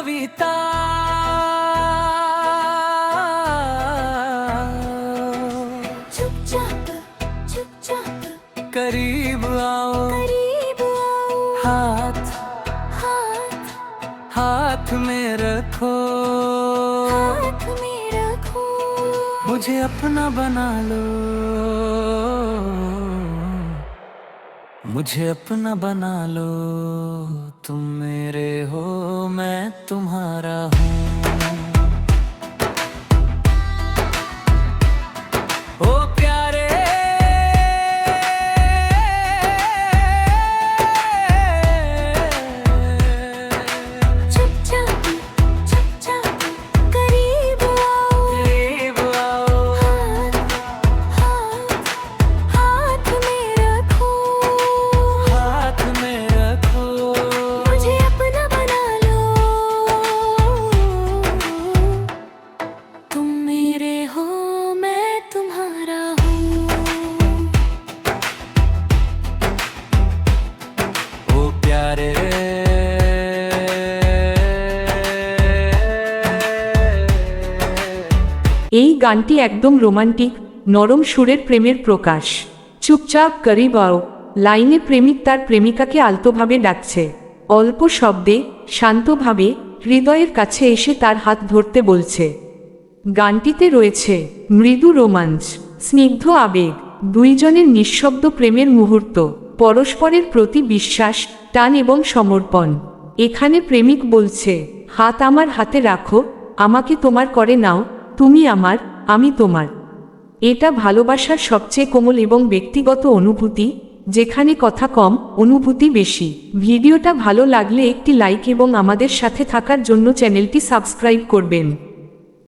कविता चुपचाप करीब आओ, हाथ हाथ में रखो, मुझे अपना बना लो, मुझे अपना बना लो। तुम मेरे हो, मैं तुम्हारा हूँ। ओ प्यारे चुपचाप करीब आओ, हाथ में रखो, हाथ में रखो, मुझे अपना बना लो। तुम मेरे हो, मैं तुम्हारा हूँ। ओ प्यारे এই গানটি একদম রোমান্টিক, নরম সুরের প্রেমের প্রকাশ। চুপচাপ করিব আও লাইনে প্রেমিক তার প্রেমিকাকে আলতোভাবে ডাকছে, অল্প শব্দে শান্তভাবে হৃদয়ের কাছে এসে তার হাত ধরতে বলছে। গানটিতে রয়েছে মৃদু রোমাঞ্চ, স্নিগ্ধ আবেগ, দুইজনের নিঃশব্দ প্রেমের মুহূর্ত, পরস্পরের প্রতি বিশ্বাস, টান এবং সমর্পণ। এখানে প্রেমিক বলছে, হাত আমার হাতে রাখো, আমাকে তোমার করে নাও, তুমি আমার, আমি তোমার। এটা ভালোবাসার সবচেয়ে কোমল এবং ব্যক্তিগত অনুভূতি, যেখানে কথা কম, অনুভূতি বেশি। ভিডিওটা ভালো লাগলে একটি লাইক এবং আমাদের সাথে থাকার জন্য চ্যানেলটি সাবস্ক্রাইব করবেন।